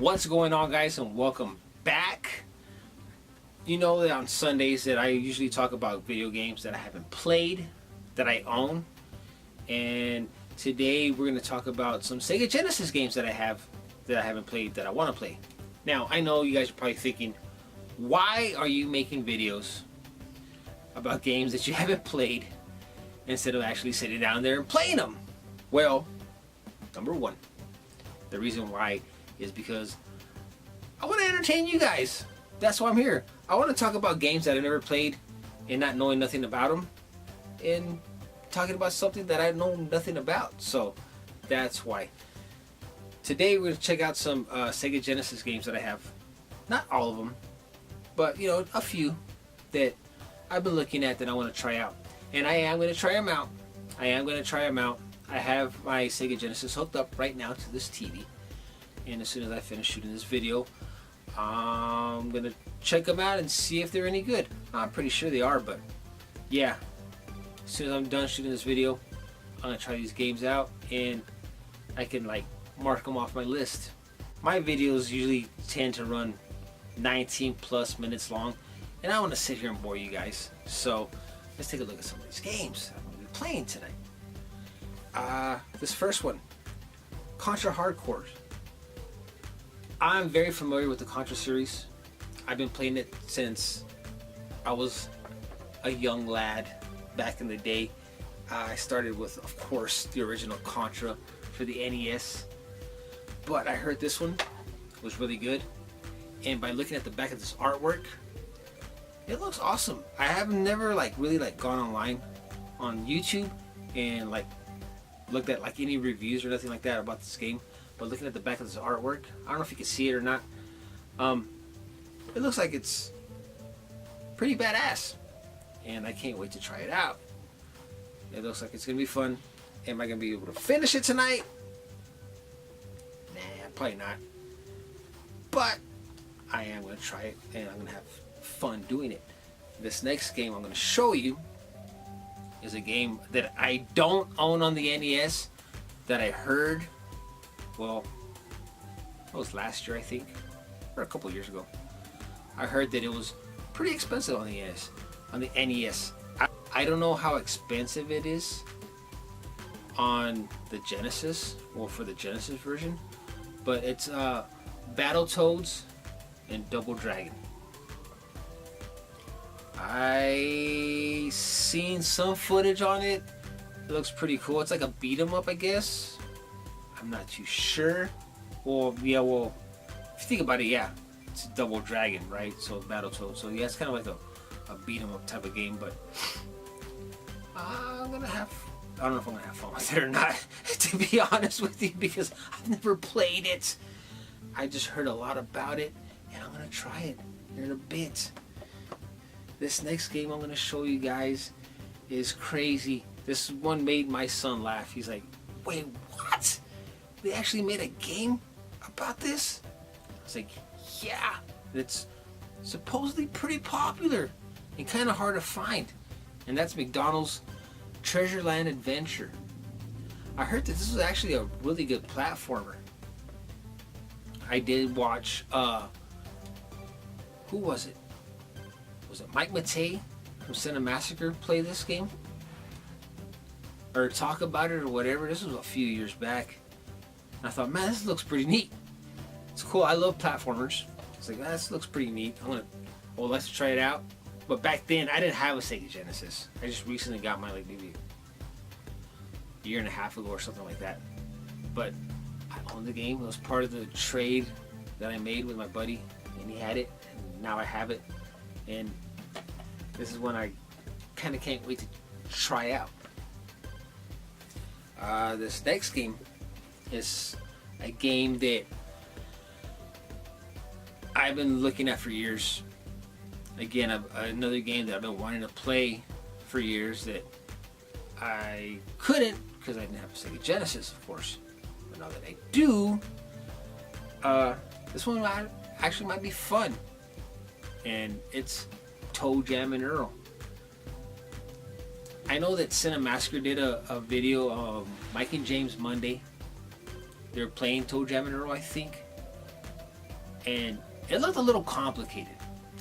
What's going on, guys, and welcome back. You know that on Sundays that I usually talk about video games that I haven't played, that I own. And today we're going to talk about some Sega Genesis games that I haven't played, that I want to play. Now, I know you guys are probably thinking, why are you making videos about games that you haven't played instead of actually sitting down there and playing them? Well, number one, the reason why is because I want to entertain you guys. That's why I'm here. I want to talk about games that I never played and not knowing nothing about them, and talking about something that I know nothing about. So that's why. Today we're going to check out some Sega Genesis games that I have. Not all of them, but you know, a few that I've been looking at that I want to try out. And I am going to try them out. I have my Sega Genesis hooked up right now to this TV. And as soon as I finish shooting this video, I'm going to check them out and see if they're any good. I'm pretty sure they are, but yeah. As soon as I'm done shooting this video, I'm going to try these games out and I can like mark them off my list. My videos usually tend to run 19 plus minutes long, and I want to sit here and bore you guys. So let's take a look at some of these games I'm going to be playing tonight. This first one, Contra Hardcore. I'm very familiar with the Contra series. I've been playing it since I was a young lad back in the day. I started with, of course, the original Contra for the NES. But I heard this one was really good. And by looking at the back of this artwork, it looks awesome. I have never really gone online on YouTube and looked at any reviews or nothing like that about this game. But looking at the back of this artwork, I don't know if you can see it or not. It looks like it's pretty badass, and I can't wait to try it out. It looks like it's gonna be fun. Am I gonna be able to finish it tonight? Nah, probably not. But I am gonna try it, and I'm gonna have fun doing it. This next game I'm gonna show you is a game that I don't own on the NES, that I heard. Well, it was last year, I think, or a couple years ago. I heard that it was pretty expensive on the NES. I don't know how expensive it is on the Genesis, or for the Genesis version, but it's Battletoads and Double Dragon. I seen some footage on it. It looks pretty cool. It's like a beat 'em up, I guess. I'm not too sure. Well, yeah, if you think about it, yeah, it's Double Dragon, right? So Battletoads. So yeah, it's kind of like a beat 'em up type of game, but I don't know if I'm gonna have fun with it or not, to be honest with you, because I've never played it. I just heard a lot about it, and I'm gonna try it here in a bit. This next game I'm gonna show you guys is crazy. This one made my son laugh. He's like, "Wait, what? They actually made a game about this?" I was like, "Yeah." It's supposedly pretty popular and kind of hard to find, and that's McDonald's Treasureland Adventure. I heard that this was actually a really good platformer. I did watch, who was it? Was it Mike Matei from Cinemassacre play this game? Or talk about it or whatever. This was a few years back. And I thought, man, this looks pretty neat. It's cool. I love platformers. It's like, this looks pretty neat. I would like to try it out. But back then, I didn't have a Sega Genesis. I just recently got mine, maybe a year and a half ago or something like that. But I owned the game. It was part of the trade that I made with my buddy, and he had it, and now I have it. And this is one I kind of can't wait to try out. This next game is a game that I've been looking at for years. Again, another game that I've been wanting to play for years that I couldn't because I didn't have a Sega Genesis, of course. But now that I do, this one actually might be fun. And it's Toe Jam and Earl. I know that Cinemassacre did a video of Mike and James Monday. They were playing Toe Jam and Earl, I think. and it looked a little complicated.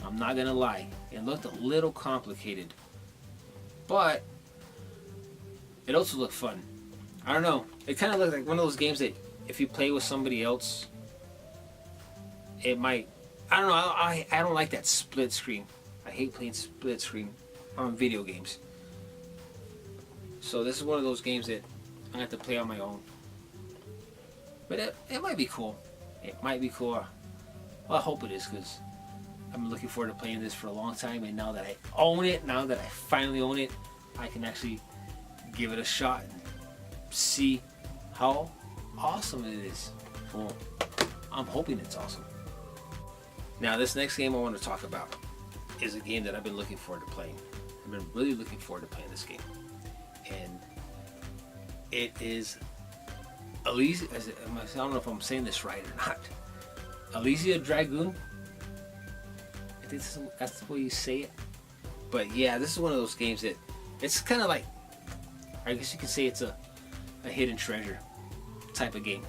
I'm not gonna lie, it looked a little complicated, but it also looked fun. I don't know, it kind of looked like one of those games that if you play with somebody else, it might, I don't know, I don't like that split screen. I hate playing split screen on video games. So this is one of those games that I have to play on my own. But it might be cool. It might be cool. Well, I hope it is, because I've been looking forward to playing this for a long time, and now that I own it, now that I finally own it, I can actually give it a shot and see how awesome it is. Well, I'm hoping it's awesome. Now, this next game I want to talk about is a game that I've been looking forward to playing. I've been really looking forward to playing this game. And it is Elysia, I don't know if I'm saying this right or not. Elysia Dragoon. I think that's the way you say it. But yeah, this is one of those games that it's kind of like, I guess you could say it's a hidden treasure type of game.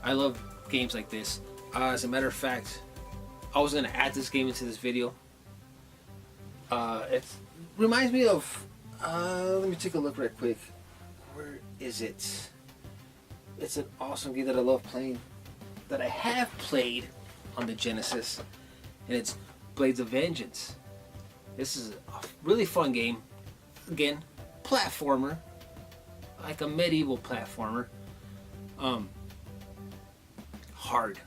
I love games like this. As a matter of fact, I was going to add this game into this video. It reminds me of, let me take a look right quick. Where is it? It's an awesome game that I love playing, that I have played on the Genesis, and it's Blades of Vengeance. This is a really fun game. Again, platformer, like a medieval platformer. Hard.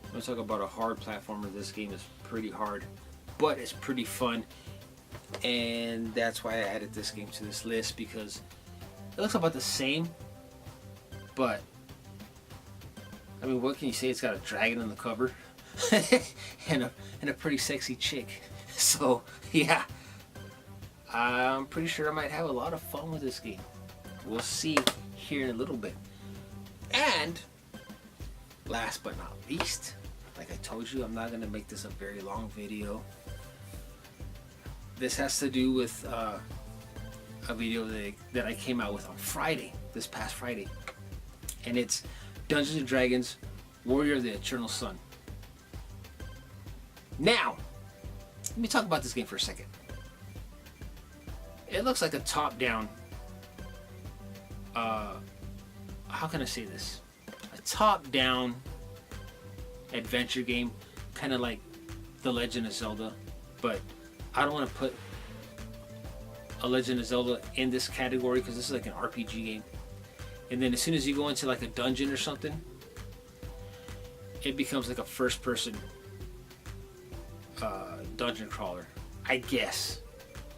I'm going to talk about a hard platformer. This game is pretty hard, but it's pretty fun, and that's why I added this game to this list, because it looks about the same, but I mean, what can you say? It's got a dragon on the cover and a pretty sexy chick. So yeah, I'm pretty sure I might have a lot of fun with this game. We'll see here in a little bit. And last but not least, like I told you, I'm not going to make this a very long video. This has to do with a video that I came out with on Friday, this past Friday. And it's Dungeons and Dragons Warrior of the Eternal Sun. Now, let me talk about this game for a second. It looks like a top-down, how can I say this? A top-down adventure game, kind of like The Legend of Zelda, but I don't want to put A Legend of Zelda in this category because this is like an RPG game. And then as soon as you go into like a dungeon or something, it becomes like a first-person dungeon crawler, I guess,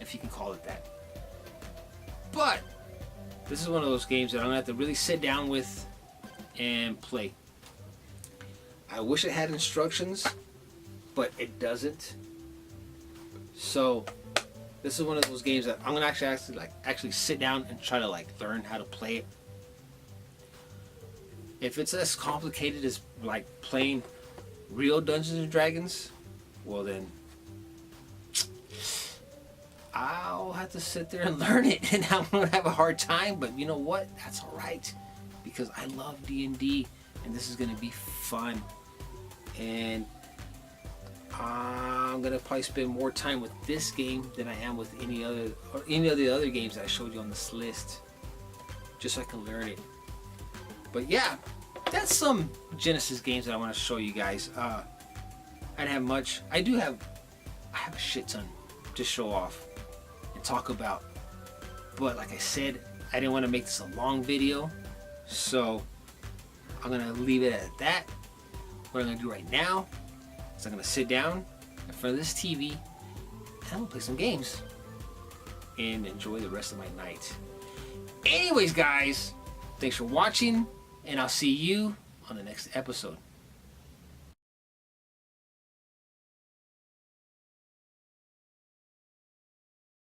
if you can call it that. But this is one of those games that I'm gonna have to really sit down with and play. I wish it had instructions, but it doesn't. So this is one of those games that I'm gonna actually sit down and try to like learn how to play it. If it's as complicated as like playing real Dungeons and Dragons, well then I'll have to sit there and learn it, and I'm gonna have a hard time. But you know what? That's all right, because I love D&D, and this is gonna be fun. And I'm gonna probably spend more time with this game than I am with any of the other games that I showed you on this list, just so I can learn it. But yeah, that's some Genesis games that I want to show you guys. I didn't have much. I have a shit ton to show off and talk about. But like I said, I didn't want to make this a long video, so I'm gonna leave it at that. What I'm gonna do right now is I'm gonna sit down in front of this TV and I'm gonna play some games and enjoy the rest of my night. Anyways, guys, thanks for watching, and I'll see you on the next episode.